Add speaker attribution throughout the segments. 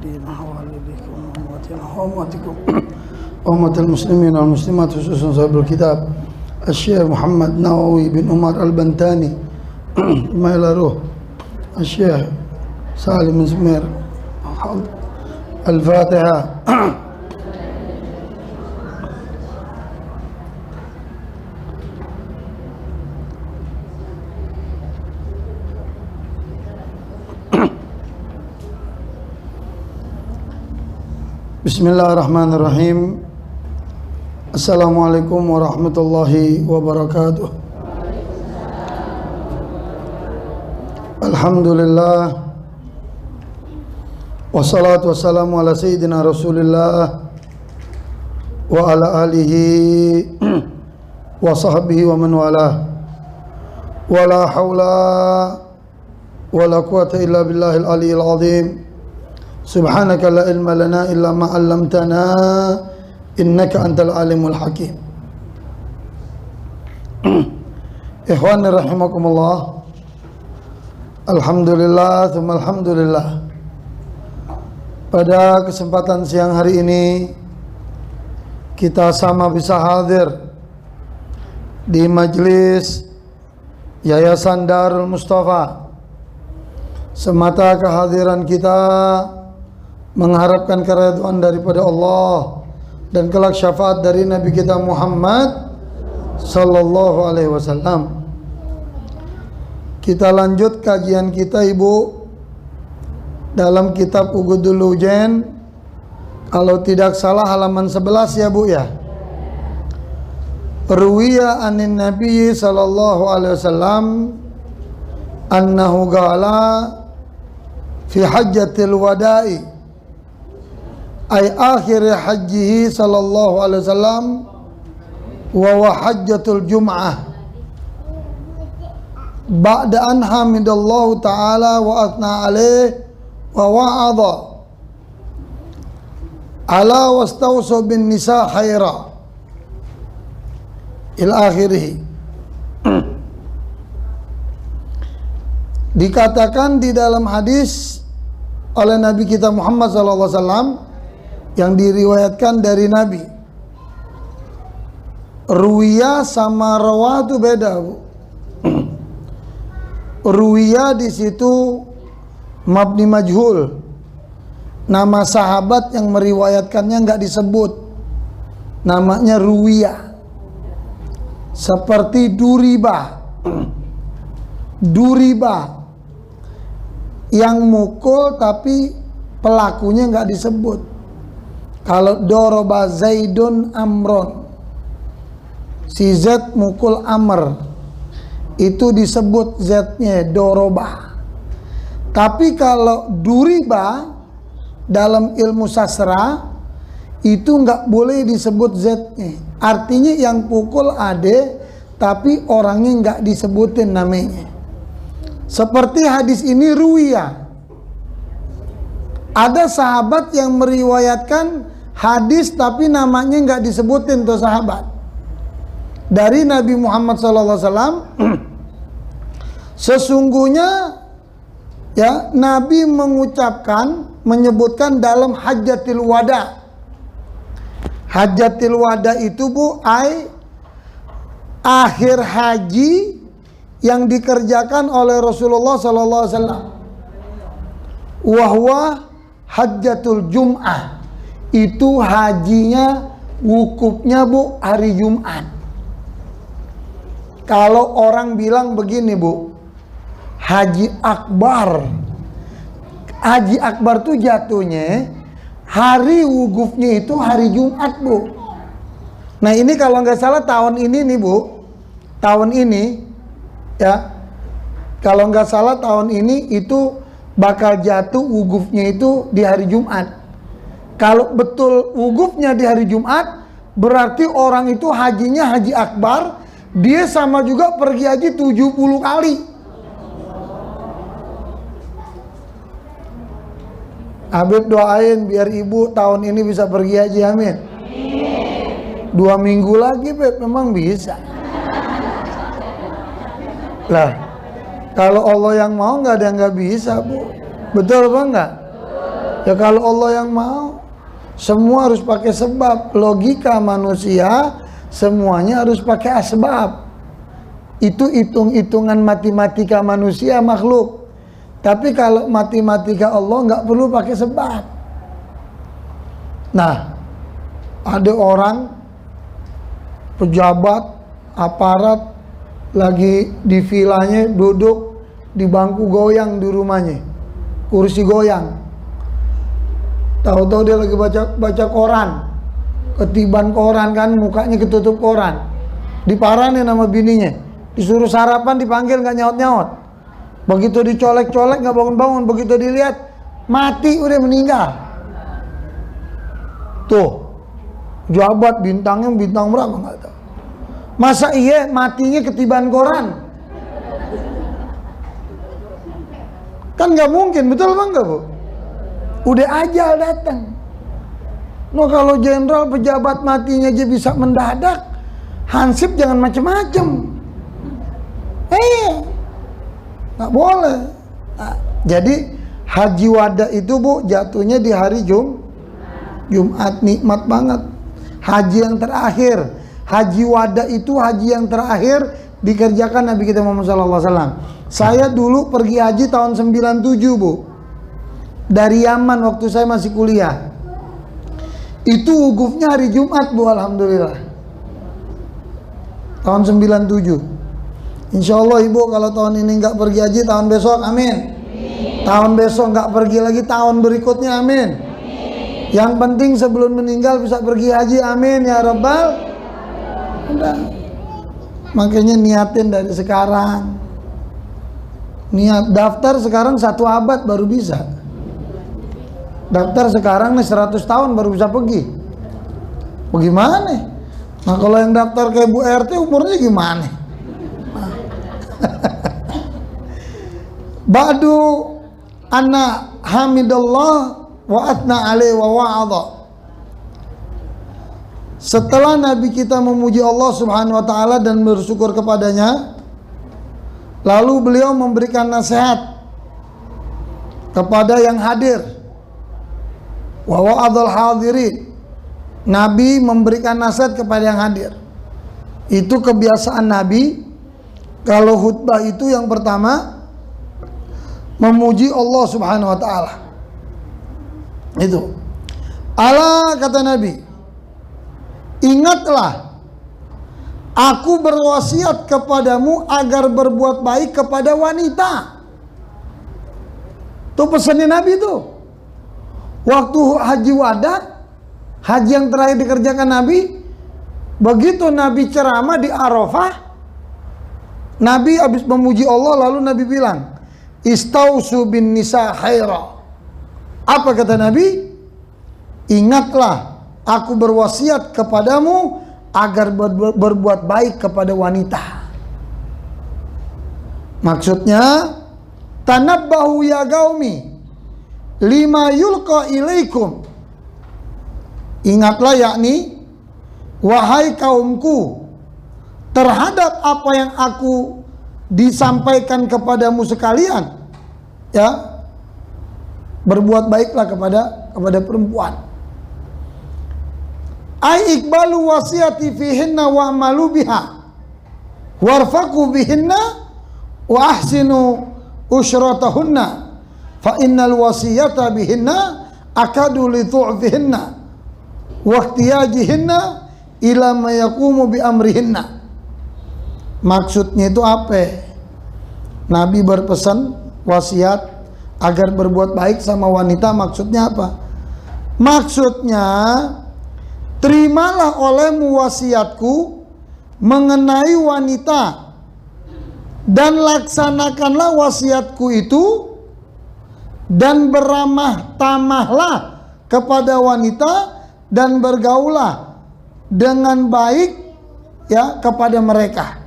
Speaker 1: والدينا ووالديكم وأمواتنا وأمواتكم وأمة المسلمين والمسلمات خصوصا صاحب الكتاب الشيخ محمد نووي بن عمر البنتاني ما إلى روح الشيخ سالم بن سمير الفاتحة. Bismillahirrahmanirrahim. Assalamualaikum warahmatullahi wabarakatuh. Alhamdulillah. Wassalatu wassalamu ala sayyidina Rasulillah wa ala alihi wa sahbihi wa man wala. Wala hawla wala quwata illa billahil aliyyil azim. Subhanaka la ilma lana illa ma 'allamtana innaka antal alimul hakim. Ikhwani rahimakumullah. Alhamdulillah tsumma alhamdulillah. Pada kesempatan siang hari ini kita sama bisa hadir di majelis Yayasan Darul Mustafa. Semata kehadiran kita mengharapkan keridhaan daripada Allah dan kelak syafaat dari Nabi kita Muhammad sallallahu alaihi wasallam. Kita lanjut kajian kita Ibu dalam kitab Ughudul Hujain, kalau tidak salah halaman 11 ya Bu ya. Ruwiya anin Nabi sallallahu alaihi wasallam annahu qala fi hajjatil wada'i ay akhir hajjihi sallallahu alaihi wasallam wa hajjatul jum'ah ba'da an hamidallahu ta'ala wa athna alaih wa wa'adha ala wastawsu bin nisa khaira ila akhirih. Dikatakan di dalam hadis oleh Nabi kita Muhammad sallallahu alaihi wasallam yang diriwayatkan dari Nabi. Ruwiya sama rawa itu beda, Bu. Ruwiya di situ mabni majhul. Nama sahabat yang meriwayatkannya enggak disebut. Namanya ruwiya. Seperti Duriba. Duriba yang mukul tapi pelakunya enggak disebut. Kalau doroba Zaidun Amron, si Z mukul Amr, itu disebut Z-nya doroba. Tapi kalau duriba dalam ilmu sastra itu nggak boleh disebut Z-nya. Artinya yang pukul ade, tapi orangnya nggak disebutin namanya. Seperti hadis ini ruwiyah. Ada sahabat yang meriwayatkan hadis tapi namanya nggak disebutin tuh sahabat. Dari Nabi Muhammad SAW, sesungguhnya ya Nabi menyebutkan dalam hajjatil wada. Hajjatil wada itu Bu, akhir haji yang dikerjakan oleh Rasulullah SAW. Wahwa hajjatul jum'ah, itu hajinya wukufnya Bu hari Jumat. Kalau orang bilang begini Bu, haji akbar. Haji akbar tuh jatuhnya hari wukufnya itu hari Jumat Bu. Nah ini kalau nggak salah tahun ini nih Bu, tahun ini ya, kalau nggak salah tahun ini itu bakal jatuh wukufnya itu di hari Jumat. Kalau betul wukufnya di hari Jumat, berarti orang itu hajinya haji akbar. Dia sama juga pergi haji 70 kali. Habib doain biar ibu tahun ini bisa pergi haji, amin. 2 minggu lagi Beb, memang bisa. Lah, kalau Allah yang mau nggak ada yang nggak bisa Bu. Betul apa enggak? Ya kalau Allah yang mau, semua harus pakai sebab. Logika manusia semuanya harus pakai asbab. Itu hitung-hitungan matematika manusia makhluk. Tapi kalau matematika Allah nggak perlu pakai sebab. Nah, ada orang pejabat, aparat lagi di vilanya duduk di bangku goyang di rumahnya, kursi goyang. Tahu-tahu dia lagi baca koran, ketiban koran kan, mukanya ketutup koran, diparahin sama bininya, disuruh sarapan dipanggil nggak nyaut-nyaut, begitu dicolek-colek nggak bangun-bangun, begitu dilihat mati udah meninggal. Tuh jabat bintangnya bintang berapa nggak tahu. Masa iya matinya ketiban koran? Kan nggak mungkin, betul bang nggak bu? Udah ajal datang. No kalau jenderal pejabat matinya aja bisa mendadak, hansip jangan macem-macem. Nggak boleh. Nah, jadi haji wada itu bu jatuhnya di hari Jumat, nikmat banget. Haji yang terakhir, haji wada itu haji yang terakhir dikerjakan Nabi kita Muhammad SAW. Saya dulu pergi haji tahun 97 bu, dari Yaman waktu saya masih kuliah. Itu wukufnya hari Jumat bu, alhamdulillah. Tahun 97. Insya Allah ibu kalau tahun ini nggak pergi haji, tahun besok amin. Tahun besok nggak pergi lagi, tahun berikutnya amin. Yang penting sebelum meninggal bisa pergi haji, amin ya rabbal. Udah. Makanya niatin dari sekarang. Niat daftar sekarang 1 abad baru bisa. Daftar sekarang nih 100 tahun baru bisa pergi. Bagaimana? Nah kalau yang daftar kayak Bu RT umurnya gimana? Ba'du anna hamidallah wa atna alaihi wa wa'adha. Setelah Nabi kita memuji Allah Subhanahu wa taala dan bersyukur kepadanya, lalu beliau memberikan nasihat kepada yang hadir. Wa wa'adhal hadirin. Nabi memberikan nasihat kepada yang hadir. Itu kebiasaan Nabi. Kalau khutbah itu yang pertama memuji Allah Subhanahu wa taala. Itu. Ala kata Nabi, ingatlah aku berwasiat kepadamu agar berbuat baik kepada wanita. Tuh pesannya Nabi tuh. Waktu haji wada, haji yang terakhir dikerjakan Nabi, begitu Nabi ceramah di Arafah, Nabi habis memuji Allah lalu Nabi bilang, istausu bin nisa khaira. Apa kata Nabi? Ingatlah aku berwasiat kepadamu agar berbuat baik kepada wanita. Maksudnya, tanabbahu ya qaumi lima yulqa ilaikum. Ingatlah yakni wahai kaumku terhadap apa yang aku disampaikan kepadamu sekalian, ya. Berbuat baiklah kepada perempuan. Ai iqbalu wasiyati fihinna wa amalu biha warfaqu bihinna wa ahsinu ushratahunna fa innal wasiyata bihinna akadu li tu'fihinna wa ihtiyajihinna ila ma yaqumu bi amrihinna. Maksudnya itu apa? Nabi berpesan wasiat agar berbuat baik sama wanita. Maksudnya apa? Maksudnya terimalah olehmu wasiatku mengenai wanita dan laksanakanlah wasiatku itu dan beramah tamahlah kepada wanita dan bergaulah dengan baik ya kepada mereka.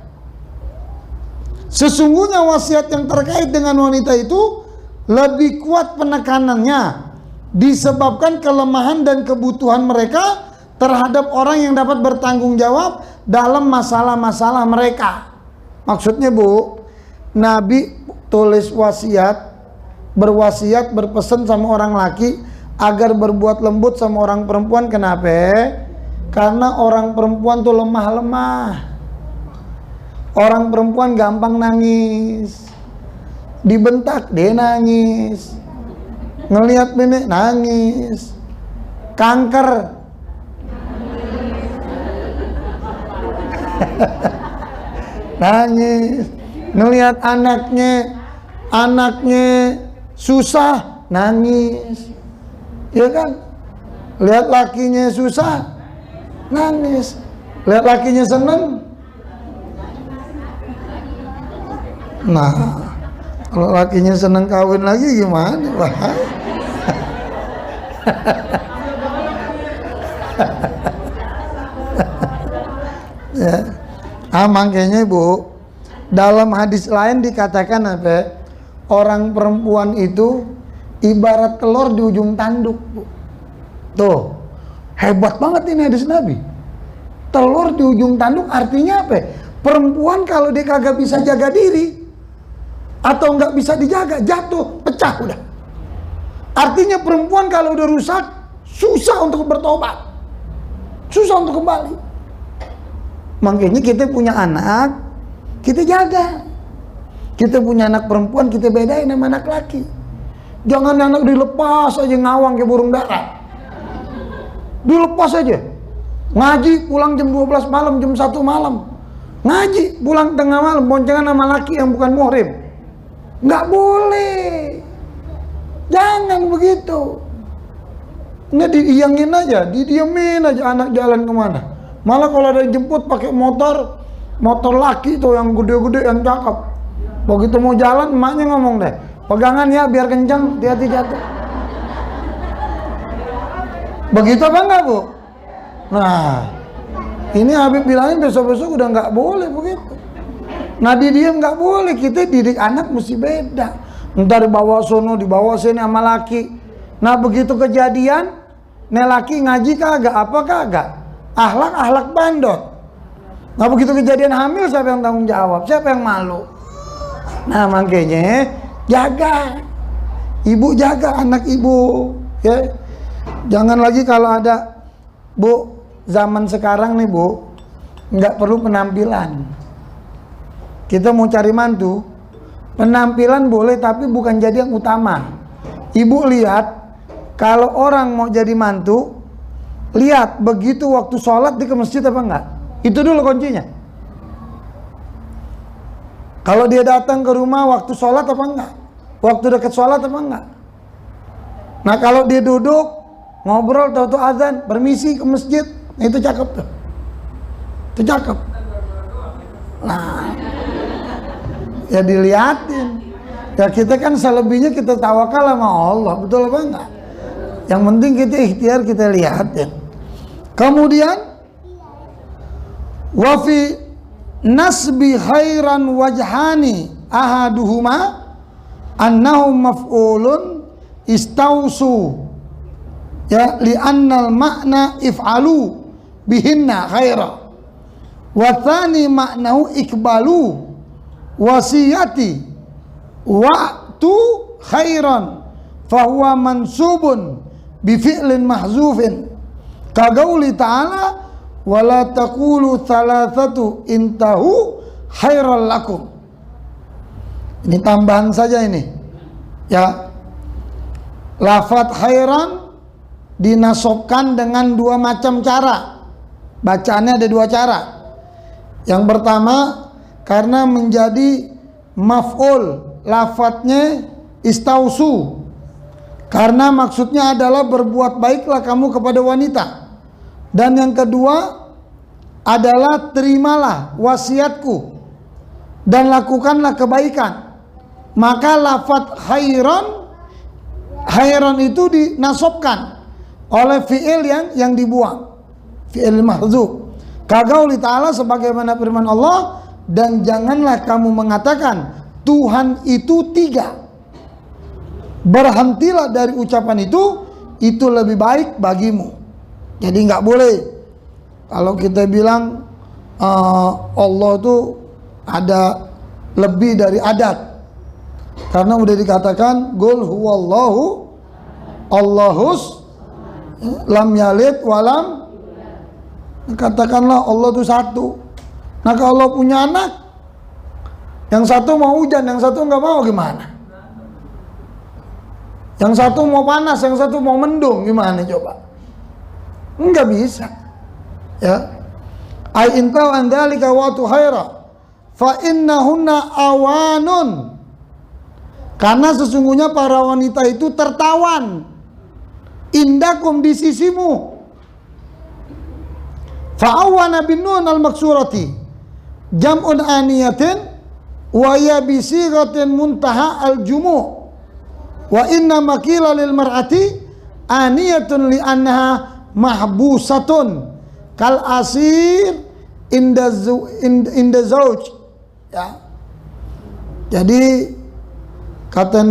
Speaker 1: Sesungguhnya wasiat yang terkait dengan wanita itu lebih kuat penekanannya disebabkan kelemahan dan kebutuhan mereka terhadap orang yang dapat bertanggung jawab dalam masalah-masalah mereka. Maksudnya bu, Nabi tulis wasiat, berwasiat, berpesan sama orang laki agar berbuat lembut sama orang perempuan. Kenapa? Karena orang perempuan tuh lemah. Orang perempuan gampang nangis. Dibentak dia nangis. Ngelihat nenek nangis. Kanker nangis. Ngelihat anaknya susah nangis, ya kan? Lihat lakinya susah nangis, lihat lakinya seneng. Nah, kalau lakinya seneng kawin lagi gimana, Pak? Ya. Makanya Bu, dalam hadis lain dikatakan apa? Orang perempuan itu ibarat telur di ujung tanduk, Bu. Tuh, hebat banget ini hadis Nabi. Telur di ujung tanduk artinya apa? Perempuan kalau dia kagak bisa jaga diri atau nggak bisa dijaga, jatuh, pecah udah. Artinya perempuan kalau udah rusak, susah untuk bertobat, susah untuk kembali. Makanya kita punya anak, kita jaga. Kita punya anak perempuan, kita bedain sama anak laki. Jangan anak dilepas aja ngawang kayak burung dara. Dilepas aja. Ngaji pulang jam 12 malam, jam 1 malam. Ngaji pulang tengah malam, boncengan sama laki yang bukan muhrim. Nggak boleh. Jangan begitu. Nggak diiyangin aja, didiemin aja anak jalan kemana. Malah kalau ada yang jemput pakai motor laki tuh yang gede-gede yang cakep. Begitu mau jalan emaknya ngomong deh, pegangan ya biar kencang, hati-hati jatuh. Begitu apa enggak, Bu? Nah, ini Habib bilangin besok-besok udah nggak boleh begitu. Nah didiem nggak boleh, kita didik anak mesti beda. Ntar dibawa sono, dibawa sini sama laki. Nah begitu kejadian, nih laki ngaji kagak, apa kagak? Ahlak bandot. Nah begitu kejadian hamil, siapa yang tanggung jawab? Siapa yang malu? Nah makanya jaga, ibu jaga anak ibu, ya. Jangan lagi kalau ada, Bu, zaman sekarang nih Bu, nggak perlu penampilan. Kita mau cari mantu, penampilan boleh tapi bukan jadi yang utama. Ibu lihat, kalau orang mau jadi mantu, lihat begitu waktu sholat dia ke masjid apa enggak. Itu dulu kuncinya. Kalau dia datang ke rumah waktu sholat apa enggak, waktu dekat sholat apa enggak. Nah kalau dia duduk ngobrol tahu-tahu azan, permisi ke masjid, nah, itu cakep tuh. Itu cakep. Nah, ya dilihatin. Ya kita kan selebihnya kita tawakal sama Allah, betul apa enggak? Yang penting kita ikhtiar, kita lihatin. Kemudian wa fi nasbi khairan wajhani ahaduhuma annahu maf'ulun istausu, ya, li'annal makna if'alu bihinna khaira, wa thani maknahu ikbalu wasiyati wa'tu khairan fahuwa mansubun bifi'lin mahzufin kagauli ta'ala wala taqulu thalathatu intahu khairal lakum. Ini tambahan saja ini, ya. Lafadz khairan dinasobkan dengan dua macam cara. Bacaannya ada dua cara. Yang pertama karena menjadi maf'ul, lafadznya istausu, karena maksudnya adalah berbuat baiklah kamu kepada wanita. Dan yang kedua adalah terimalah wasiatku dan lakukanlah kebaikan. Maka lafadz khairan itu dinasobkan oleh fi'il yang dibuang, fi'il mahdzuf. Kagauli ta'ala, sebagaimana firman Allah, dan janganlah kamu mengatakan Tuhan itu tiga. Berhentilah dari ucapan itu lebih baik bagimu. Jadi nggak boleh kalau kita bilang Allah itu ada lebih dari adat, karena udah dikatakan Qul huwallahu Allahus lam yalid walam. Katakanlah Allah itu satu. Nah kalau punya anak, yang satu mau hujan, yang satu nggak mau, gimana? Yang satu mau panas, yang satu mau mendung, gimana coba? Nggak bisa. Ya. Ai intau an dzalika wa tuhaira fa innahunna awanun. Karena sesungguhnya para wanita itu tertawan indakum di sisimu. Fa'awana bin nun al-maksurati jam'un aniyatin wa ya bisighatin muntaha al-jumu' wa inna makila lil mar'ati aniyatun li annaha mahbusatun kal asir inda zauj. Ya. Jadi kata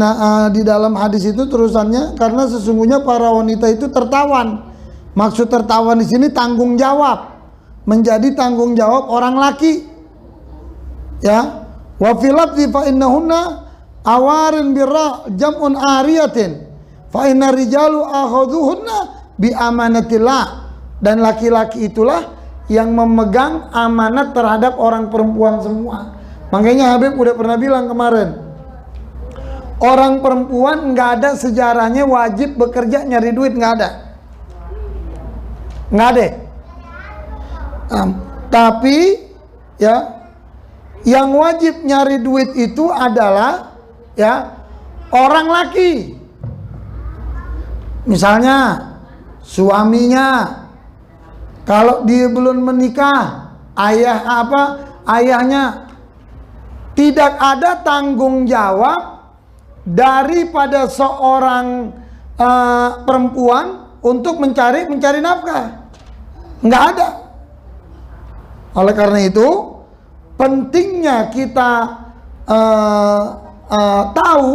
Speaker 1: di dalam hadis itu terusannya, karena sesungguhnya para wanita itu tertawan. Maksud tertawan di sini tanggung jawab, menjadi tanggung jawab orang laki. Ya, wa fil lafzi fa innahunna awarin birra jam'un ariyatin fa inna rijalu akhadhuhunna bi amanatillah. Dan laki-laki itulah yang memegang amanat terhadap orang perempuan semua. Makanya Habib udah pernah bilang kemarin, orang perempuan nggak ada sejarahnya wajib bekerja nyari duit, nggak ada. Tapi ya, yang wajib nyari duit itu adalah ya orang laki. Misalnya suaminya, kalau dia belum menikah, ayahnya tidak ada tanggung jawab daripada seorang perempuan untuk mencari nafkah, nggak ada. Oleh karena itu pentingnya kita tahu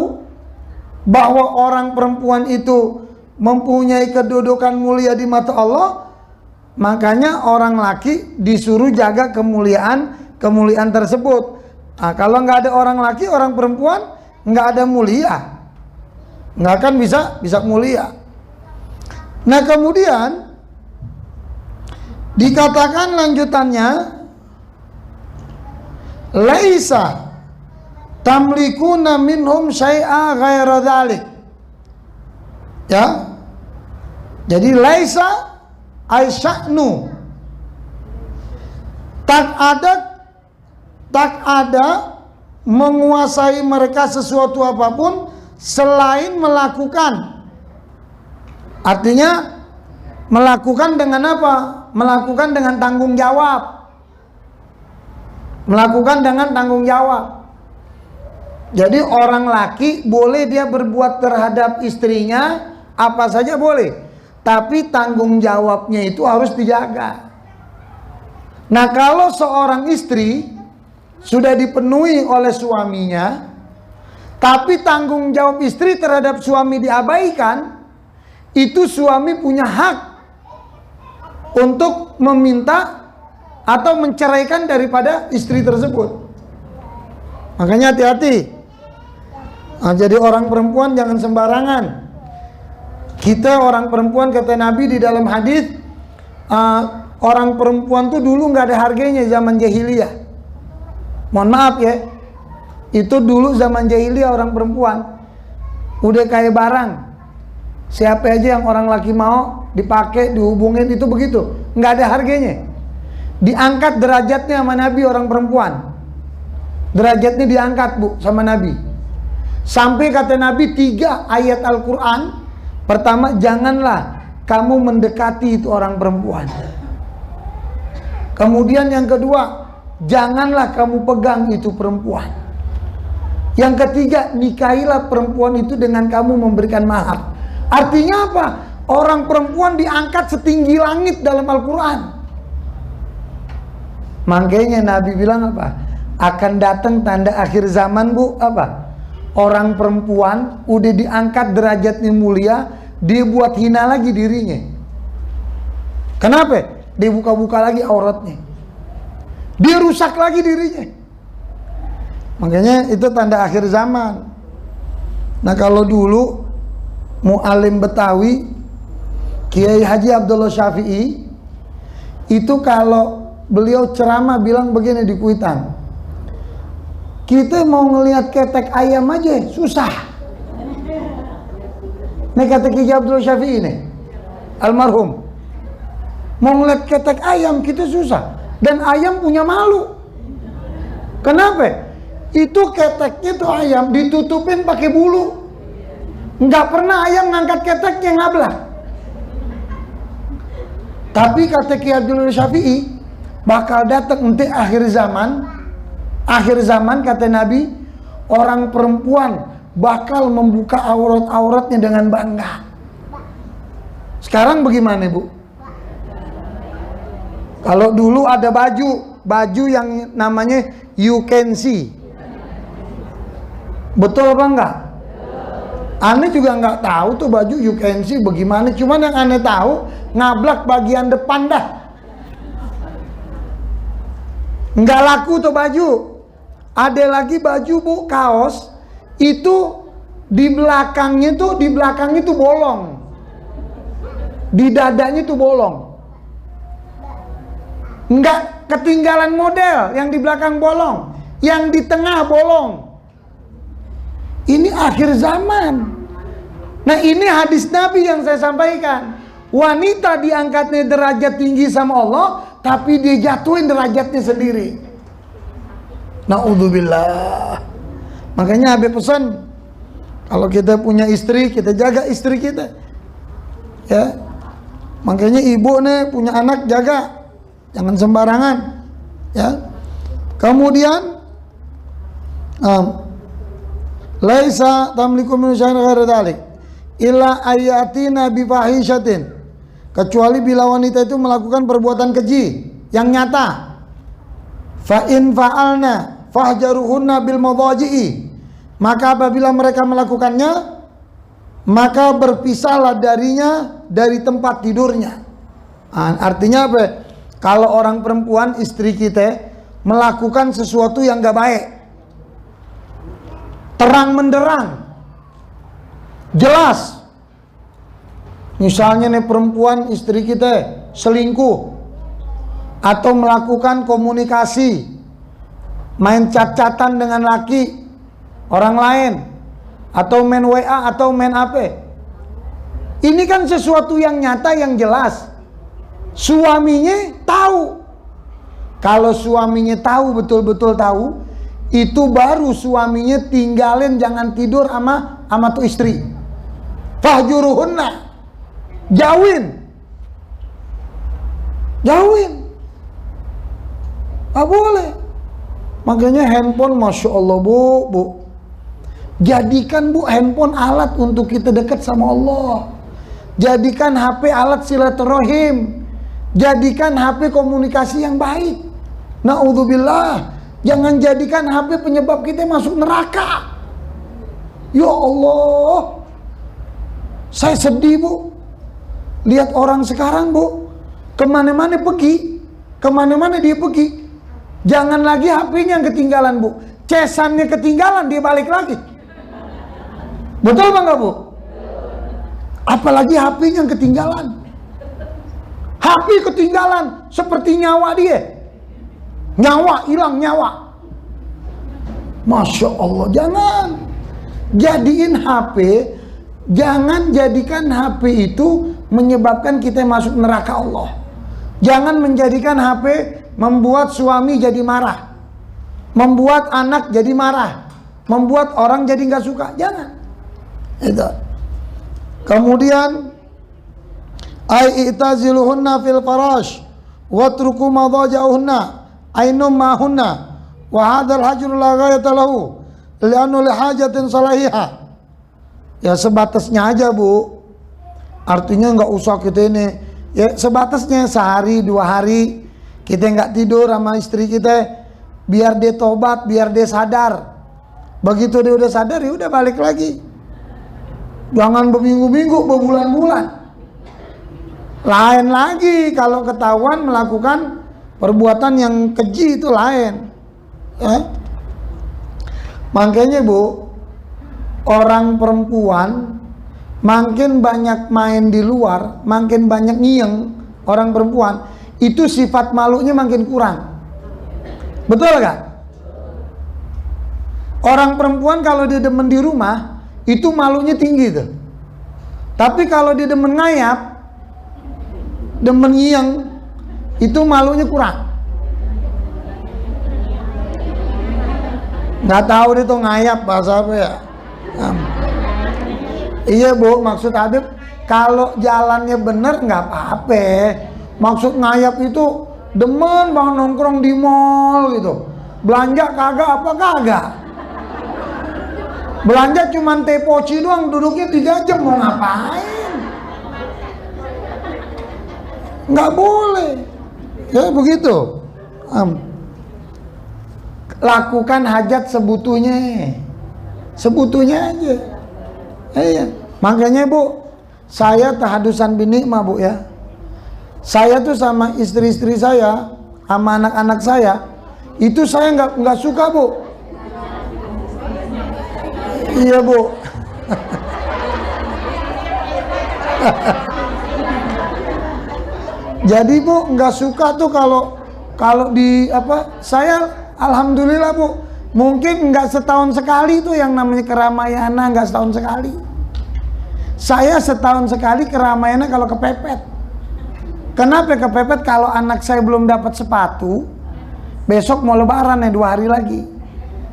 Speaker 1: bahwa orang perempuan itu mempunyai kedudukan mulia di mata Allah. Makanya orang laki disuruh jaga kemuliaan tersebut. Nah, kalau nggak ada orang laki, orang perempuan nggak ada mulia, nggak akan bisa mulia. Nah kemudian dikatakan lanjutannya, laisa tamlikuna minhum syai'a ghaira dzalik. Ya, jadi laisa ay sya'nu, tak ada menguasai mereka sesuatu apapun selain melakukan. Artinya melakukan dengan apa? Melakukan dengan tanggung jawab. Melakukan dengan tanggung jawab. Jadi orang laki boleh dia berbuat terhadap istrinya apa saja boleh, tapi tanggung jawabnya itu harus dijaga. Nah kalau seorang istri sudah dipenuhi oleh suaminya, tapi tanggung jawab istri terhadap suami diabaikan, itu suami punya hak untuk meminta atau menceraikan daripada istri tersebut. Makanya hati-hati. Nah, jadi orang perempuan jangan sembarangan. Kita orang perempuan, kata Nabi di dalam hadis, orang perempuan tuh dulu nggak ada harganya zaman jahiliyah. Mohon maaf ya, itu dulu zaman jahiliyah orang perempuan udah kayak barang. Siapa aja yang orang laki mau dipakai, dihubungin, itu begitu, nggak ada harganya. Diangkat derajatnya sama Nabi orang perempuan. Derajatnya diangkat bu sama Nabi. Sampai kata Nabi 3 ayat Al-Quran. Pertama, janganlah kamu mendekati itu orang perempuan. Kemudian yang kedua, janganlah kamu pegang itu perempuan. Yang ketiga, nikahilah perempuan itu dengan kamu memberikan mahar. Artinya apa? Orang perempuan diangkat setinggi langit dalam Al-Quran. Makanya Nabi bilang apa? Akan datang tanda akhir zaman bu, apa? Orang perempuan udah diangkat derajatnya mulia, dia buat hina lagi dirinya. Kenapa? Dia buka-buka lagi auratnya, dia rusak lagi dirinya. Makanya itu tanda akhir zaman. Nah kalau dulu mu'alim Betawi, Kiai Haji Abdullah Syafi'i, itu kalau beliau ceramah bilang begini di Kuitang, kita mau ngelihat ketek ayam aja susah. Ini kata Kiai Abdullah Syafi'i nih, almarhum, mau ngelihat ketek ayam kita susah, dan ayam punya malu. Kenapa? Itu keteknya tuh ayam ditutupin pakai bulu. Nggak pernah ayam ngangkat keteknya ngablak. Tapi kata Kiai Abdullah Syafi'i, bakal datang nanti akhir zaman. Akhir zaman kata Nabi, orang perempuan bakal membuka aurat-auratnya dengan bangga. Sekarang bagaimana, Bu? Kalau dulu ada baju yang namanya you can see. Betul apa enggak? Aneh juga enggak tahu tuh baju you can see bagaimana. Cuman yang aneh tahu, ngablak bagian depan dah. Enggak laku tuh baju. Ada lagi baju, Bu, kaos itu di belakangnya tuh bolong. Di dadanya tuh bolong. Enggak ketinggalan model, yang di belakang bolong, yang di tengah bolong. Ini akhir zaman. Nah, ini hadis Nabi yang saya sampaikan. Wanita diangkatnya derajat tinggi sama Allah, tapi dia jatuhin derajatnya sendiri. Na'udzubillah. Makanya Habib pesan, kalau kita punya istri, kita jaga istri kita. Ya. Makanya ibu nih punya anak, jaga. Jangan sembarangan. Ya. Kemudian laisa tamliku min syai'in ghairi dzalik illa ayatina bi fahishatin, kecuali bila wanita itu melakukan perbuatan keji yang nyata. Fa in fa'alna fahjaruhunna bil madhaji'i, maka apabila mereka melakukannya, maka berpisahlah darinya dari tempat tidurnya. Artinya apa? Kalau orang perempuan, istri kita melakukan sesuatu yang gak baik, terang menderang, jelas. Misalnya nih perempuan, istri kita selingkuh, atau melakukan komunikasi, main chat-chatan dengan laki orang lain, atau main WA, atau main apa. Ini kan sesuatu yang nyata, yang jelas. Suaminya tahu. Kalau suaminya tahu, betul-betul tahu, itu baru suaminya tinggalin, jangan tidur sama tuh istri. Fahjuruhunna, jauhin. Gak boleh. Makanya handphone, Masya Allah, Bu, jadikan, Bu, handphone alat untuk kita dekat sama Allah. Jadikan HP alat silaturahim. Jadikan HP komunikasi yang baik. Na'udzubillah. Jangan jadikan HP penyebab kita masuk neraka. Ya Allah, saya sedih, Bu, lihat orang sekarang, Bu, kemana-mana dia pergi, jangan lagi HP-nya yang ketinggalan, Bu, cesannya ketinggalan, dia balik lagi. Betul bang, Bu? Apalagi HP-nya yang ketinggalan. HP ketinggalan seperti nyawa dia. Nyawa, hilang nyawa. Masya Allah, jangan jadikan HP itu menyebabkan kita masuk neraka Allah. Jangan menjadikan HP membuat suami jadi marah, membuat anak jadi marah, membuat orang jadi nggak suka. Jangan. Itu. Kemudian i'taziluhunna fil farash watruku madaja'uhunna ainum mahunna wa hadzal hajru la ghayata lahu li'annu li hajatin salahihah. Ya sebatasnya aja, Bu. Artinya nggak usah kita ini, ya sebatasnya sehari 2 hari kita nggak tidur sama istri kita, biar dia tobat, biar dia sadar. Begitu dia udah sadar, ya udah balik lagi. Jangan berminggu-minggu, berbulan-bulan. Lain lagi kalau ketahuan melakukan perbuatan yang keji, itu lain. Ya. Makanya, Bu, orang perempuan makin banyak main di luar, makin banyak ngiyeng orang perempuan, itu sifat malunya makin kurang. Betul gak? Orang perempuan kalau dia demen di rumah, itu malunya tinggi tuh. Tapi kalau dia demen ngayap, demen ngiyeng, itu malunya kurang. Nggak tahu dia tuh ngayap bahasa apa ya. Iya Bu, maksud Habib kalau jalannya bener nggak apa-apa. Maksud ngayap itu demen banget nongkrong di mall gitu. Belanja kagak apa kagak. Belanja cuman teh poci doang, duduknya 3 jam, mau ngapain? Nggak boleh. Ya begitu. Lakukan hajat sebutunya. Sebutunya aja. Iya. Makanya Bu, saya tahadusan binikmah Bu ya. Saya tuh sama istri-istri saya, sama anak-anak saya, itu saya nggak suka Bu. Iya Bu. Jadi Bu nggak suka tuh kalau di apa, saya alhamdulillah Bu, mungkin nggak setahun sekali tuh yang namanya keramaian, nggak setahun sekali. Saya setahun sekali keramaiannya kalau kepepet. Kenapa kepepet? Kalau anak saya belum dapat sepatu, besok mau lebaran ya 2 hari lagi,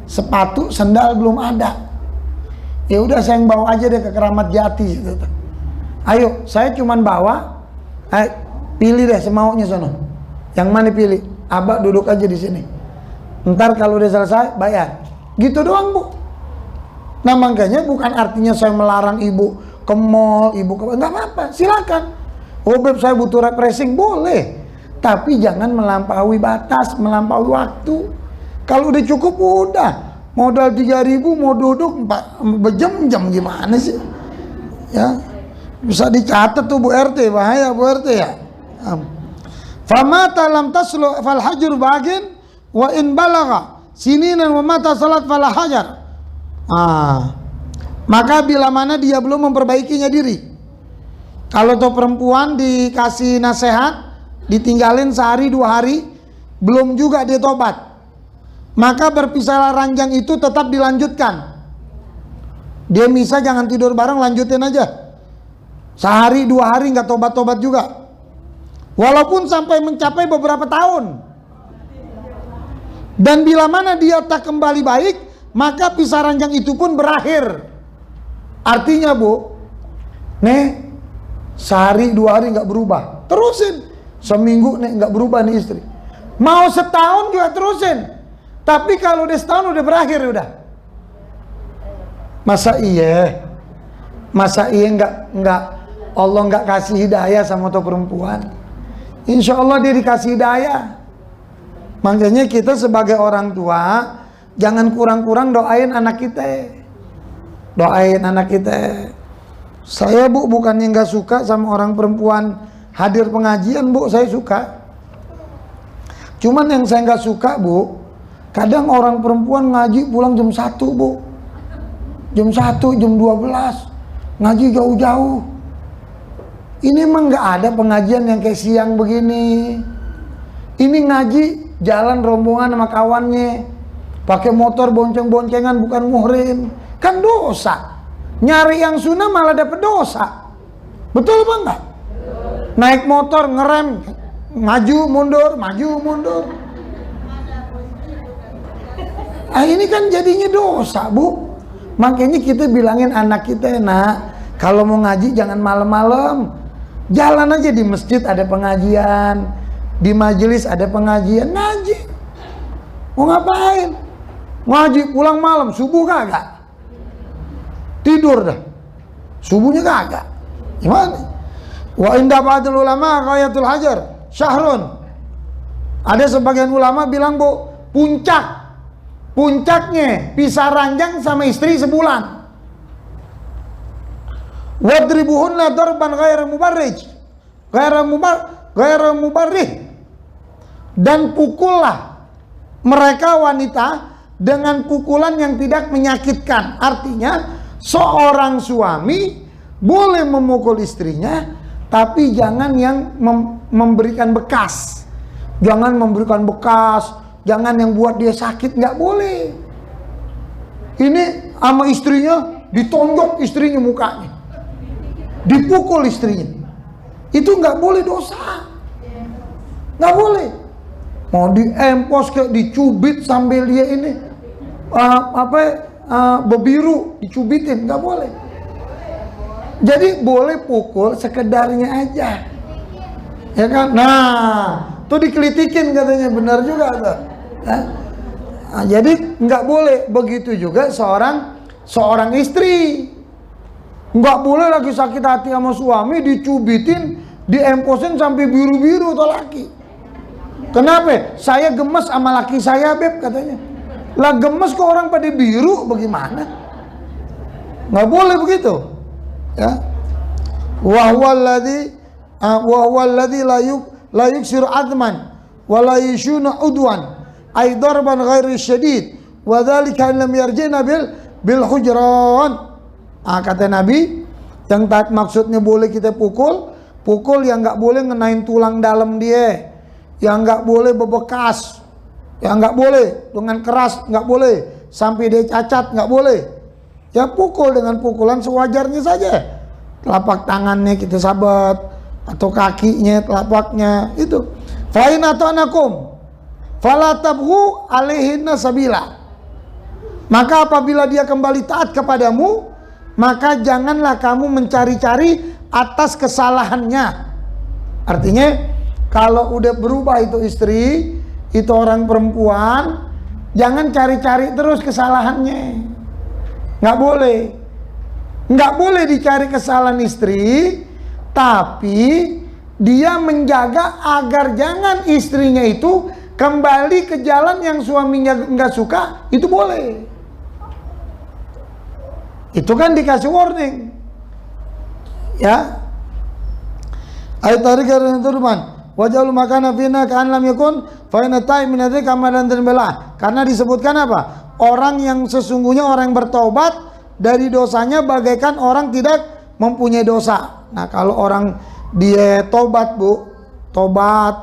Speaker 1: sepatu sendal belum ada. Ya udah saya yang bawa aja deh ke Keramat Jati gitu. Ayo, saya cuman bawa, pilih deh semaunya sono. Yang mana pilih? Abah duduk aja di sini. Ntar kalau udah selesai bayar. Gitu doang Bu. Nah makanya bukan artinya saya melarang ibu ke mall, ibu ke nggak apa-apa, silakan. Oh Beb, saya butuh refreshing, boleh. Tapi jangan melampaui batas, melampaui waktu. Kalau udah cukup udah. Modal 3.000 mau duduk berjam-jam gimana sih? Ya. Bisa dicatat tuh Bu RT, bahaya Bu RT ya. Famata lam taslu fal hajur bagin wa in balagha sininan wa mata salat fal hajar. Maka bila mana dia belum memperbaikinya diri. Kalau tuh perempuan dikasih nasihat, ditinggalin sehari 2 hari, belum juga dia tobat, maka berpisahlah ranjang itu tetap dilanjutkan. Dia bisa jangan tidur bareng, lanjutin aja. Sehari 2 hari nggak tobat-tobat juga. Walaupun sampai mencapai beberapa tahun. Dan bila mana dia tak kembali baik, maka pisah ranjang itu pun berakhir. Artinya Bu, nih sehari 2 hari nggak berubah, terusin. Seminggu nih nggak berubah nih istri. Mau setahun juga terusin. Tapi kalau udah setahun udah berakhir udah. Masa iya nggak Allah nggak kasih hidayah sama tuh perempuan? Insya Allah dia dikasih hidayah. Makanya kita sebagai orang tua jangan kurang-kurang doain anak kita. Doain anak kita. Saya Bu bukannya nggak suka sama orang perempuan hadir pengajian Bu, saya suka. Cuman yang saya nggak suka Bu, kadang orang perempuan ngaji pulang jam 1 Bu, jam 1, jam 12, ngaji jauh-jauh. Ini emang nggak ada pengajian yang kayak siang begini. Ini ngaji jalan rombongan sama kawannya, pakai motor bonceng-boncengan, bukan muhrim. Kan dosa. Nyari yang sunnah malah dapet dosa. Betul apa enggak? Naik motor ngerem, maju mundur, maju mundur. Ini kan jadinya dosa Bu. Makanya kita bilangin anak kita, nak, kalau mau ngaji jangan malam-malam. Jalan aja di masjid ada pengajian, di majelis ada pengajian, ngaji. Mau ngapain? Ngaji pulang malam, subuh kagak? Tidur dah. Subuhnya kagak. Gimana? Wa inda ba'dul ulama ghayatul hajar syahrun. Ada sebagian ulama bilang Bu, puncaknya pisah ranjang sama istri sebulan. Wadribuhunna darban ghairu mubarrij, ghairu mubarrih. Dan pukullah mereka wanita dengan pukulan yang tidak menyakitkan. Artinya seorang suami boleh memukul istrinya, tapi jangan yang memberikan bekas. Jangan memberikan bekas, jangan yang buat dia sakit, nggak boleh. Ini sama istrinya, ditonjok istrinya mukanya, dipukul istrinya. Itu nggak boleh, dosa. Nggak boleh. Mau diempos kayak dicubit sambil dia ini bebiru, dicubitin, nggak boleh. Jadi boleh pukul sekedarnya aja, ya kan? Nah, tuh dikelitikin katanya, benar juga tuh. Nah, jadi nggak boleh. Begitu juga seorang istri, nggak boleh lagi sakit hati sama suami dicubitin, diemposin sampai biru-biru tuh laki. Kenapa? Saya gemes sama laki saya, Beb, katanya. Lah gemes kok orang pada biru, bagaimana? Nggak boleh begitu, ya. Wa huwa alladhi la yuksiru adman wa la yushuna udwan ay darban ghairi syadid wa dzalika lam yarjina bil hujran. Kata Nabi, yang maksudnya boleh kita pukul yang nggak boleh ngenain tulang dalam dia, yang nggak boleh bebekas, yang nggak boleh dengan keras, nggak boleh sampai dia cacat, nggak boleh. Ya pukul dengan pukulan sewajarnya saja. Telapak tangannya kita sabat, atau kakinya, telapaknya itu. Fa in atanakum fala tabghu alaihinna sabila. Maka apabila dia kembali taat kepadamu, maka janganlah kamu mencari-cari atas kesalahannya. Artinya kalau udah berubah itu istri, itu orang perempuan, jangan cari-cari terus kesalahannya. Nggak boleh. Nggak boleh dicari kesalahan istri, tapi dia menjaga agar jangan istrinya itu kembali ke jalan yang suaminya nggak suka, itu boleh. Itu kan dikasih warning, ya. Ayat tadi karena turman wajahul makana fina kan lam yakun fa inna ta'i min dzalika kamalan belah. Karena disebutkan apa? Orang yang sesungguhnya orang yang bertobat dari dosanya bagaikan orang tidak mempunyai dosa. Nah, kalau orang dia tobat, Bu, tobat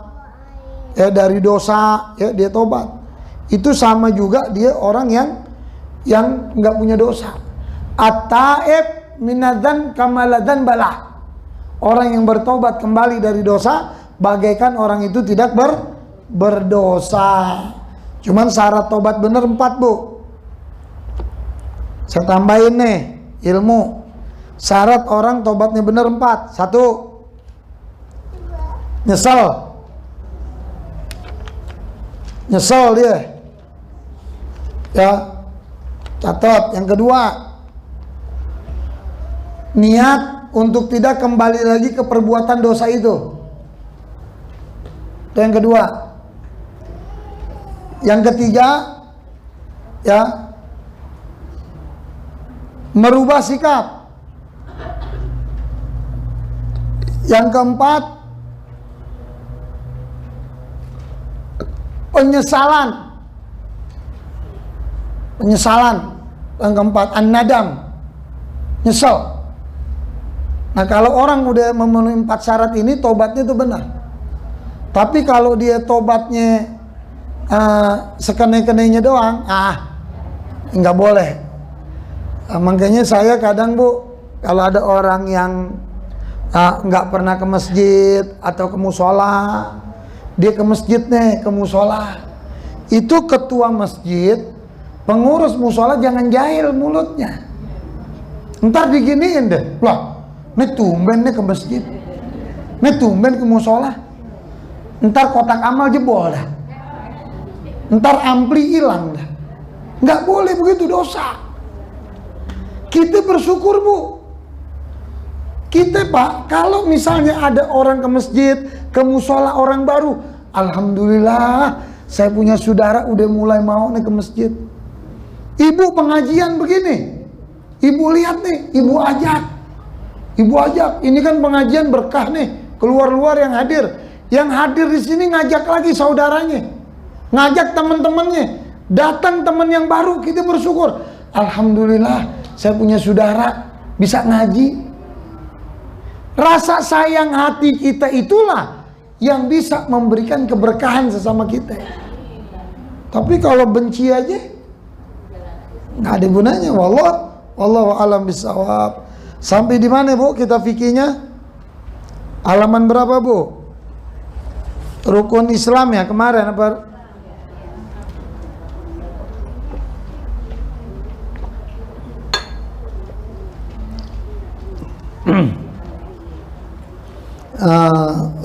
Speaker 1: ya dari dosa, ya dia tobat, itu sama juga dia orang yang nggak punya dosa. At-taib minadzan kamaladan balah. Orang yang bertobat kembali dari dosa bagaikan orang itu tidak berdosa. Cuman syarat tobat bener 4, Bu. Saya tambahin nih ilmu. Syarat orang tobatnya bener 4. 1, nyesel dia, ya, catat. Yang kedua, niat untuk tidak kembali lagi ke perbuatan dosa itu. Yang kedua. Yang ketiga, ya, merubah sikap. Yang keempat, penyesalan. Yang keempat, an-nadam, nyesel. Nah, kalau orang udah memenuhi 4 syarat ini, tobatnya itu benar. Tapi kalau dia tobatnya sekene-kenenya doang, nggak boleh. Makanya saya kadang, Bu, kalau ada orang yang nggak pernah ke masjid atau ke musola, dia ke masjid nih, ke musola, itu ketua masjid, pengurus musola jangan jahil mulutnya. Ntar diginiin deh, loh, ini tumben nih ke masjid, ini tumben ke musola, ntar kotak amal jebol dah, ntar ampli hilang dah. Nggak boleh begitu, dosa. Kita bersyukur, Bu. Kita, Pak, kalau misalnya ada orang ke masjid, ke musola, orang baru, alhamdulillah, saya punya saudara udah mulai mau nih ke masjid. Ibu pengajian begini, ibu lihat nih, ibu ajak. Ini kan pengajian berkah nih, keluar-luar yang hadir. Yang hadir di sini ngajak lagi saudaranya, ngajak teman-temannya, datang teman yang baru, kita bersyukur. Alhamdulillah, saya punya saudara bisa ngaji, Rasa sayang hati kita itulah yang bisa memberikan keberkahan sesama kita. Tapi kalau benci aja nggak ada gunanya. Wallahu a'lam bishawab. Sampai di mana, Bu, kita fikirnya? Halaman berapa, Bu? Rukun Islam ya kemarin apa?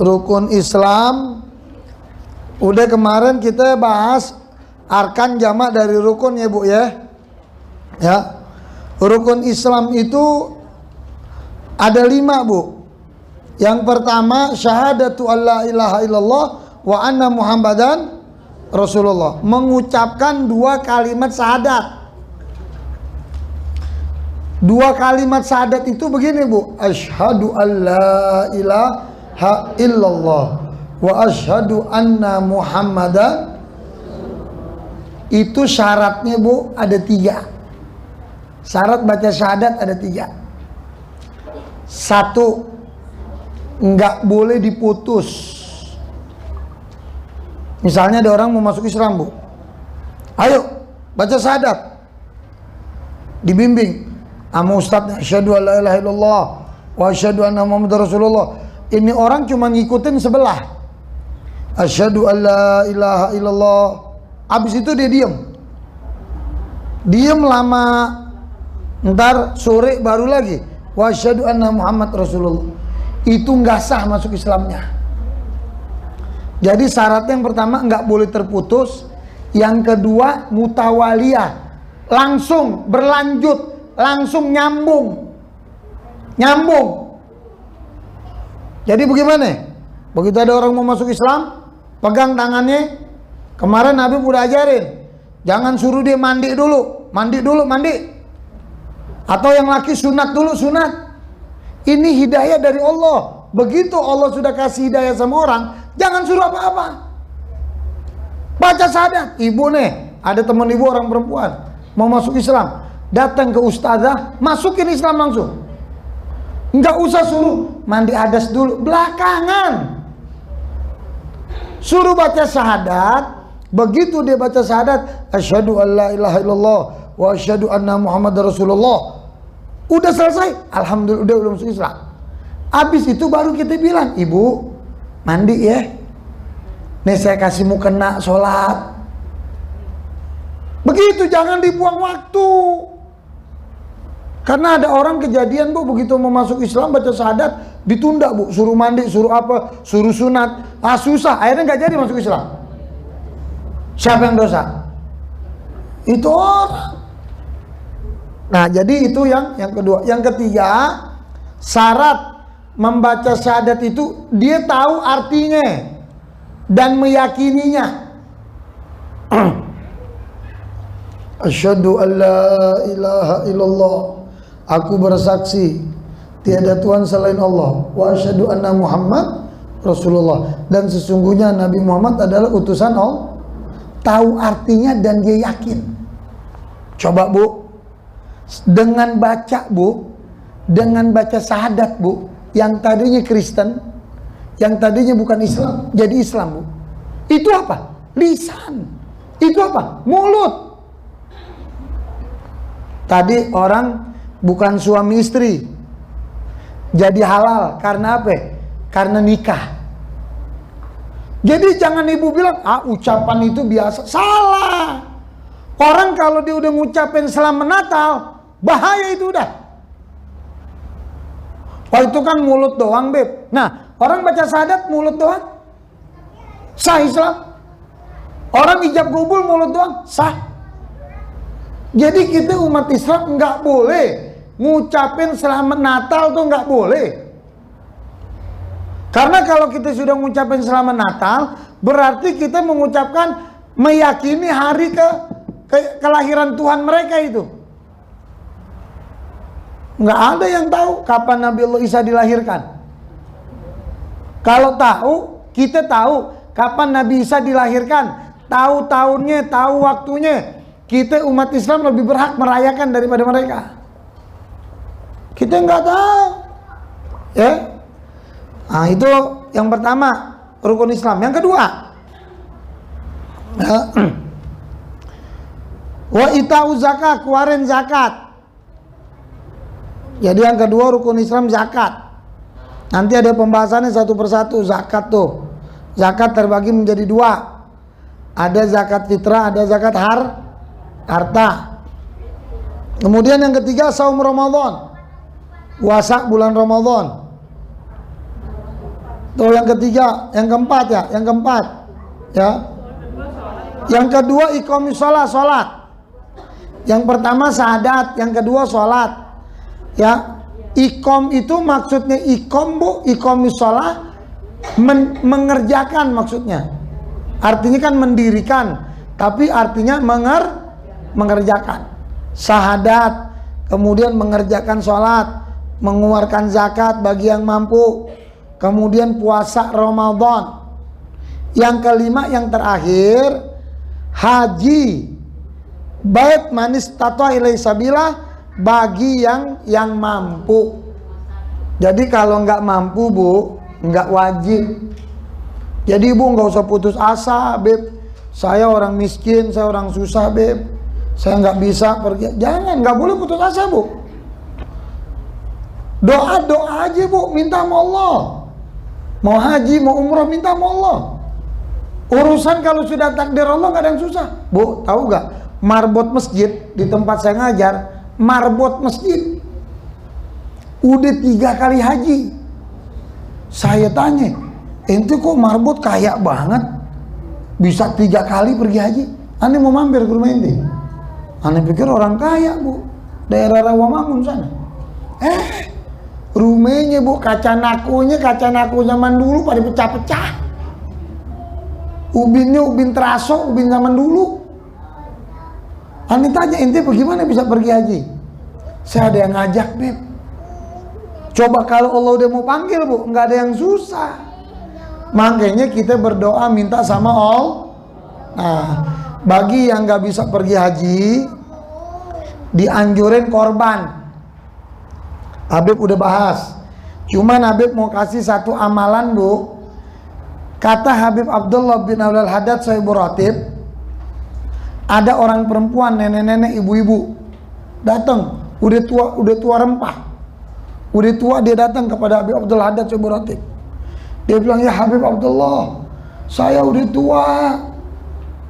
Speaker 1: Rukun Islam udah kemarin kita bahas arkan jamak dari rukun ya, Bu ya. Ya. Rukun Islam itu ada 5, Bu. Yang pertama syahadatu alla ilaha illallah wa anna muhammadan rasulullah. Mengucapkan 2 kalimat syahadat. 2 kalimat syahadat itu begini, Bu. Asyhadu alla ilaha illallah wa asyhadu anna muhammadan. Itu syaratnya, Bu, ada 3. Syarat baca syahadat ada 3. 1, nggak boleh diputus. Misalnya ada orang mau masuk Islam, Bu. Ayo baca syahadat. Dibimbing sama ustadznya, asyhadu alla ilaha illallah wa asyhadu anna muhammadar rasulullah. Ini orang cuma ngikutin sebelah. Asyhadu alla ilaha illallah. Habis itu dia diam lama, ntar sore baru lagi wa asyhadu anna muhammad rasulullah. Itu nggak sah masuk Islamnya. Jadi syarat yang pertama nggak boleh terputus. Yang kedua mutawaliyah, langsung berlanjut, langsung nyambung. Jadi bagaimana? Begitu ada orang mau masuk Islam, pegang tangannya. Kemarin Nabi udah ajarin, jangan suruh dia mandi dulu. Atau yang laki sunat dulu, sunat. Ini hidayah dari Allah. Begitu Allah sudah kasih hidayah sama orang, jangan suruh apa-apa. Baca syahadat. Ibu nih, ada teman ibu orang perempuan mau masuk Islam, datang ke ustazah, masukin Islam langsung. Enggak usah suruh mandi hadas dulu, belakangan. Suruh baca syahadat. Begitu dia baca syahadat, asyhadu alla ilaha illallah wa asyhadu anna muhammadar rasulullah. Udah selesai, alhamdulillah udah masuk Islam. Habis itu baru kita bilang, ibu mandi ya. Nih saya kasih mukena sholat. Begitu, jangan dibuang waktu. Karena ada orang kejadian, Bu, begitu mau masuk Islam baca syahadat ditunda, Bu. Suruh mandi, suruh apa, suruh sunat. Susah, akhirnya nggak jadi masuk Islam. Siapa yang dosa? Itu orang. Nah, jadi itu yang kedua. Yang ketiga, syarat membaca syahadat itu dia tahu artinya dan meyakininya. Asyhadu alla ilaha illallah. Aku bersaksi tiada Tuhan selain Allah. Wa asyhadu anna Muhammad Rasulullah. Dan sesungguhnya Nabi Muhammad adalah utusan Allah. Tahu artinya dan dia yakin. Coba, Bu, dengan baca, Bu, dengan baca syahadat, Bu, yang tadinya Kristen, yang tadinya bukan Islam, jadi Islam, Bu. Itu apa? Lisan. Itu apa? Mulut. Tadi orang bukan suami istri, jadi halal karena apa? Karena nikah. Jadi jangan ibu bilang, ucapan itu biasa. Salah. Orang kalau dia udah ngucapin selamat Natal, bahaya itu udah. Itu kan mulut doang, Beb. Nah, orang baca syahadat mulut doang, sah Islam. Orang ijab kubul mulut doang, sah. Jadi kita umat Islam nggak boleh ngucapin selamat Natal tuh nggak boleh. Karena kalau kita sudah mengucapkan selamat Natal, berarti kita mengucapkan meyakini hari kelahiran Tuhan mereka itu. Nggak ada yang tahu kapan Nabi Allah Isa dilahirkan. Kalau tahu, kita tahu kapan Nabi Isa dilahirkan, tahu tahunnya, tahu waktunya. Kita umat Islam lebih berhak merayakan daripada mereka. Kita nggak tahu, ya. Nah, itu yang pertama, rukun Islam. Yang kedua, wa ita'u zakat, keluarin zakat. Jadi yang kedua rukun Islam zakat. Nanti ada pembahasannya satu persatu zakat tuh. Zakat terbagi menjadi dua. Ada zakat fitrah, ada zakat harta. Kemudian yang ketiga saum Ramadan. Puasa bulan Ramadan. Tuh yang ketiga, yang keempat ya, Yang kedua iqamis sholat. Yang pertama syahadat, yang kedua sholat. Ya, iqam itu maksudnya iqam bu, iqamis sholat mengerjakan maksudnya. Artinya kan mendirikan, tapi artinya mengerjakan. Syahadat, kemudian mengerjakan sholat, mengeluarkan zakat bagi yang mampu. Kemudian puasa Ramadan. Yang kelima, yang terakhir haji. Bait manis tatwa ilai sabila bagi yang mampu. Jadi kalau nggak mampu bu, nggak wajib. Jadi ibu nggak usah putus asa, beb. Saya orang miskin, saya orang susah, beb. Saya nggak bisa pergi. Jangan, nggak boleh putus asa bu. Doa aja bu, minta sama Allah. Mau haji, mau umroh, minta sama Allah. Urusan kalau sudah takdir Allah nggak ada yang susah. Bu, tahu nggak? Marbot masjid di tempat saya ngajar, marbot masjid udah 3 kali haji. Saya tanya, ente kok marbot kaya banget, bisa 3 kali pergi haji? Ane mau mampir ke rumah ente. Ane pikir orang kaya bu, daerah Rawamangun sana. Rumahnya bu, kaca naku zaman dulu pada pecah-pecah. Ubinnya ubin teraso, ubin zaman dulu. Ane tanya, ente bagaimana bisa pergi haji? Saya ada yang ngajak beb. Coba kalau Allah udah mau panggil bu, nggak ada yang susah. Makanya kita berdoa minta sama Allah. Nah, bagi yang nggak bisa pergi haji, dianjurin korban. Habib udah bahas. Cuman Habib mau kasih satu amalan bu. Kata Habib Abdullah bin Abdul Haddad Sohibur Ratib, ada orang perempuan, nenek-nenek, ibu-ibu datang, udah tua rempah, udah tua, dia datang kepada Habib Abdul Haddad Sohibur Ratib. Dia bilang, ya Habib Abdullah, saya udah tua,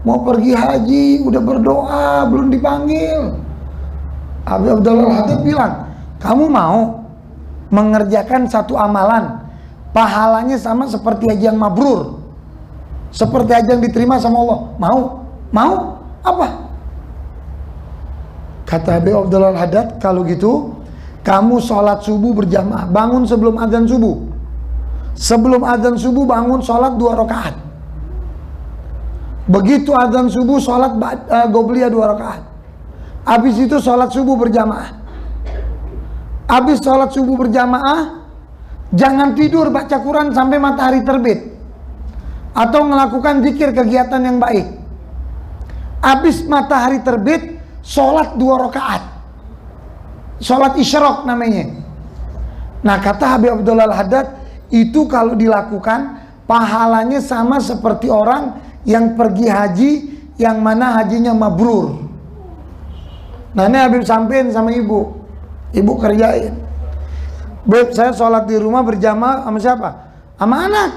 Speaker 1: mau pergi haji, udah berdoa, belum dipanggil. Habib Abdul Haddad bilang, kamu mau mengerjakan satu amalan, pahalanya sama seperti haji yang mabrur, seperti haji yang diterima sama Allah. Mau? Apa? Kata Habib Abdul Haddad, kalau gitu kamu sholat subuh berjamaah, bangun sebelum azan subuh. Sebelum azan subuh bangun sholat 2 rakaat. Begitu azan subuh sholat gobliyah 2 rakaat. Habis itu sholat subuh berjamaah. Habis sholat subuh berjamaah, jangan tidur baca Quran sampai matahari terbit, atau melakukan zikir, kegiatan yang baik. Habis matahari terbit, sholat 2 rakaat, sholat isyraq namanya. Nah kata Habib Abdul Haddad, itu kalau dilakukan pahalanya sama seperti orang yang pergi haji, yang mana hajinya mabrur. Nah ini Habib sampein sama ibu kerjain. Beb, saya sholat di rumah berjamaah sama siapa? Sama anak,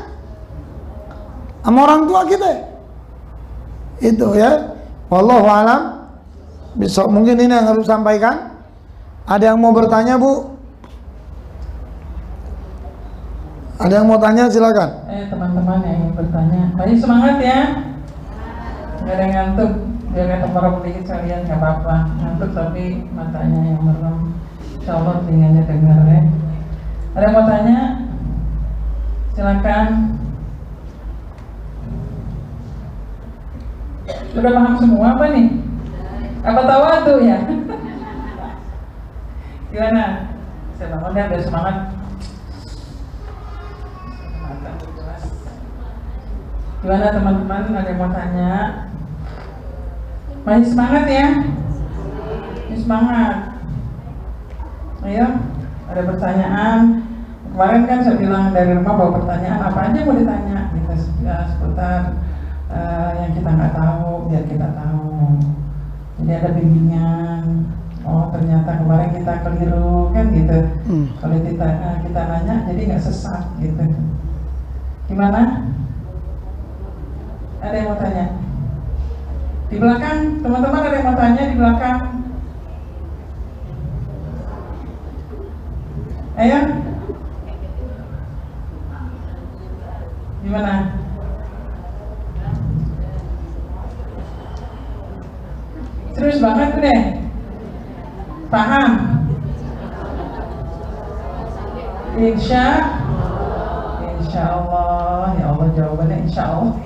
Speaker 1: sama orang tua kita. Itu ya. Wallahu alam. Besok mungkin ini yang harus sampaikan. Ada yang mau bertanya bu? Ada yang mau tanya silakan.
Speaker 2: Teman-teman yang ingin bertanya, banyak semangat ya. Nggak ada yang ngantuk. Biar kata para sedikit sekalian, nggak apa-apa. Ngantuk tapi matanya yang merem. Insya Allah telinganya dengar ya. Ada yang mau tanya? Silakan. Sudah paham semua apa nih? Apa tawadu ya? Gimana? Saya bangun deh, biar semangat. Gimana teman-teman? Ada yang mau tanya? Masih semangat ya? Masih semangat. Ayo, ada pertanyaan, Kemarin kan saya bilang dari rumah bawa pertanyaan apa aja mau ditanya gitu, seputar yang kita nggak tahu biar kita tahu. Jadi ada bimbingan. Oh ternyata kemarin kita keliru kan gitu. Kalau kita nanya jadi nggak sesat gitu. Gimana? Ada yang mau tanya? Di belakang, teman-teman ada yang mau tanya di belakang? Ayo. Gimana? Serius banget tuh deh. Paham? Insya Allah, ya Allah jawabannya insya Allah.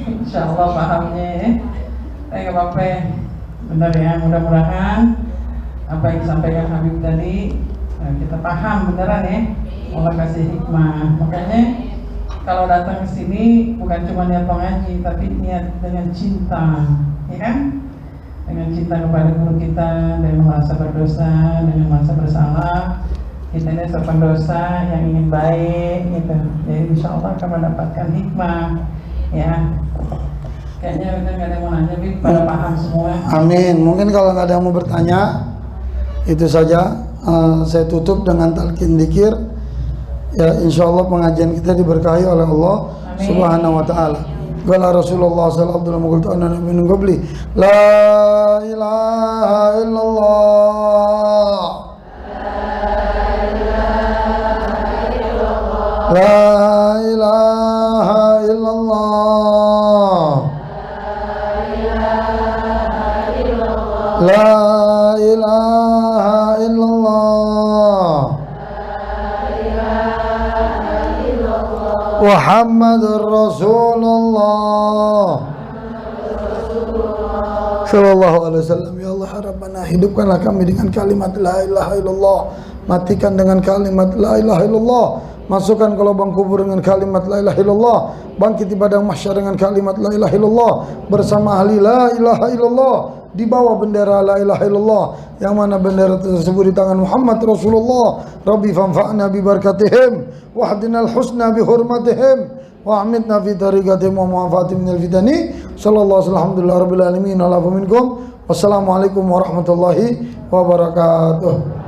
Speaker 2: Insya Allah pahamnya ya. Nggak apa-apa, benar ya, mudah-mudahan apa yang disampaikan Habib tadi kita paham beneran ya. Allah kasih hikmah. Makanya kalau datang ke sini bukan cuma niat mengaji, tapi niat dengan cinta, ya kan? Dengan cinta kepada guru kita, dengan merasa berdosa, dengan merasa bersalah. Kita ini seorang dosa yang ingin baik, gitu. Jadi insya Allah akan mendapatkan hikmah, ya. Kayaknya udah nggak ada yang mau nanya, Bib, pada paham semua.
Speaker 1: Amin. Mungkin kalau nggak ada yang mau bertanya, itu saja. Saya tutup dengan talqin dzikir. Ya, insya Allah pengajian kita diberkahi oleh Allah Subhanahu Wa Taala. Qala Rasulullah sallallahu alaihi wasallam min qabli la ilaha illallah la ilaha illallah la ilaha illallah Muhammadur Rasulullah Sallallahu alaihi wasallam. Ya Allah Rabbana, hidupkanlah kami dengan kalimat la ilaha illallah, matikan dengan kalimat la ilaha illallah, masukkan ke lubang kubur dengan kalimat la ilaha illallah, bangkit di padang mahsyar dengan kalimat la ilaha illallah, bersama ahli la ilaha illallah, di bawah bendera la ilaha illallah, yang mana bendera tersebut di tangan Muhammad Rasulullah. Rabbi fanfa'na bi barakatihim wahdinal husna bi hurmatihim wa amitna fi tariqatihim wa mu'afatihim minal fitani. Sallallahu alhamdulillah rabbil alamin wa la minkum. Wassalamualaikum warahmatullahi wabarakatuh.